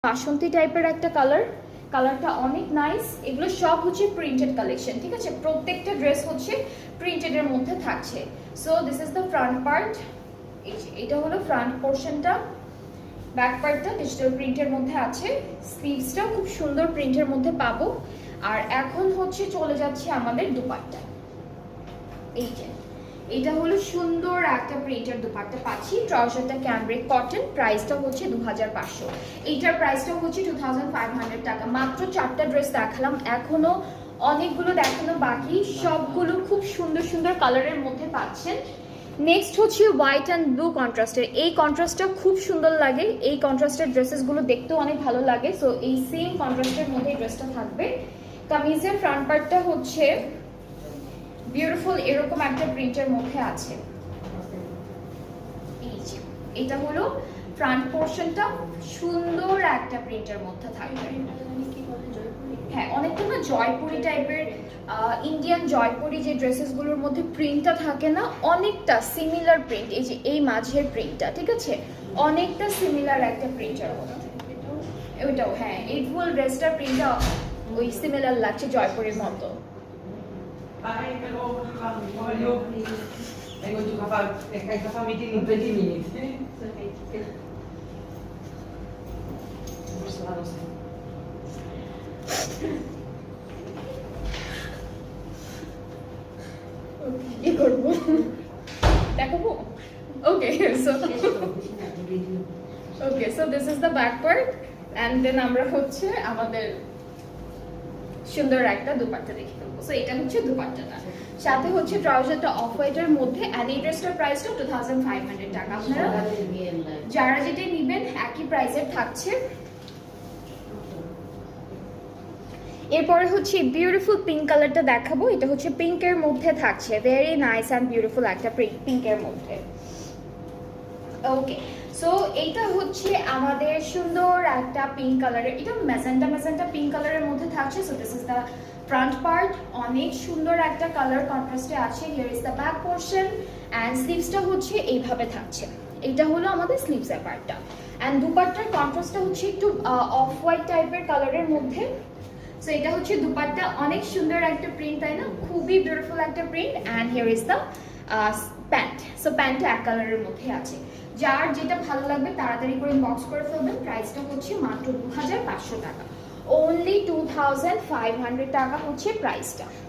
বাসন্তী টাইপের একটা কালারটা অনেক নাইস। এগুলো সব হচ্ছে প্রিন্টেড কালেকশন, ঠিক আছে? প্রত্যেকটা ড্রেস হচ্ছে প্রিন্টেড এর মধ্যে থাকছে। So this is the front part. এটা হলো ফ্রন্ট পোর্শনটা। ব্যাক পার্টটা ডিজিটাল প্রিন্টের মধ্যে আছে। স্লিভসটাও খুব সুন্দর প্রিন্টের মধ্যে পাবো। আর এখন হচ্ছে চলে যাচ্ছে আমাদের দুপাট্টা। এই যে এটা হলো সুন্দর একটা প্রিন্টের দুপাট্টা পাচ্ছি। ট্রাউজারটা ক্যামব্রিক কটন, প্রাইসটা হচ্ছে 2500। এইটার প্রাইসটা হচ্ছে 2500 টাকা। মাত্র 4টা ড্রেস দেখালাম, এখনো অনেকগুলো দেখানো বাকি। সবগুলো খুব সুন্দর সুন্দর কালারের মধ্যে পাচ্ছেন। নেক্সট হচ্ছে হোয়াইট অ্যান্ড ব্লু কন্ট্রাস্টের। এই কন্ট্রাস্টটা খুব সুন্দর লাগে, এই কন্ট্রাস্টের ড্রেসেসগুলো দেখতেও অনেক ভালো লাগে। সো এই সেম কন্ট্রাস্টের মধ্যে এই ড্রেসটা থাকবে। কামিজের ফ্রন্ট পার্টটা হচ্ছে বিউটিফুল এরকম একটা প্রিন্টের মধ্যে আছে। এই যে এটা হলো ফ্রন্ট পোর্শনটা, সুন্দর একটা প্রিন্টের মধ্যে থাকবে। হ্যাঁ, অনেকটা না জয়পুরি টাইপের, ইন্ডিয়ান জয়পুরি যে ড্রেসেসগুলোর মধ্যে প্রিন্টটা থাকে না, অনেকটা সিমিলার প্রিন্ট। এই যে এই মাঝের প্রিন্টটা, ঠিক আছে, অনেকটা সিমিলার একটা প্রিন্টের মধ্যে। ওইটাও হ্যাঁ, এই ফুল ড্রেসটার প্রিন্টটা ওই সিমিলার লাগছে জয়পুরের মতো। Hi, hello, how are you? I'm going to have a meeting in 20 minutes. কি করবো দেখাবো? Okay so this is the back part and then আমরা হচ্ছে আমাদের সুন্দর একটা দুপাট্টা দেখে ফেলবো। সো এটা হচ্ছে দুপাট্টাটা, সাথে হচ্ছে ট্রাউজারটা অফ হোয়াইটের মধ্যে। এন্ড এই ড্রেসটার প্রাইসটা 2500 টাকা। আপনারা যারা যেটা নেবেন একই প্রাইসের থাকছে। এরপরে হচ্ছে বিউটিফুল পিঙ্ক কালারটা দেখাবো। এটা হচ্ছে পিঙ্কের মধ্যে থাকছে, ভেরি নাইস অ্যান্ড বিউটিফুল একটা পিঙ্কের মধ্যে। ওকে, সো এইটা হচ্ছে আমাদের সুন্দর একটা পিঙ্ক কালারের, এটা ম্যাজেন্টা পিঙ্ক কালারের মধ্যে থাকছে। So this is the front part, অনেক সুন্দর একটা কালার কন্ট্রাস্টে আছে। Here is the back portion and স্লিভসটা হচ্ছে এইভাবে থাকছে। এটা হলো আমাদের স্লিভসের পার্টটা। অ্যান্ড দুপাট্টার কন্ট্রাস্টটা হচ্ছে একটু অফ হোয়াইট টাইপের কালারের মধ্যে। সো এটা হচ্ছে দুপাট্টা, অনেক সুন্দর একটা প্রিন্ট, তাই না? খুবই বিউটিফুল একটা print. And here is the pant. So প্যান্টটা এক কালারের মধ্যে আছে। যার যেটা ভালো লাগবে তাড়াতাড়ি করে ইনবক্স করে ফেলবেন। প্রাইসটা হচ্ছে মাত্র 2500 টাকা, অনলি 2500 টাকা হচ্ছে প্রাইসটা।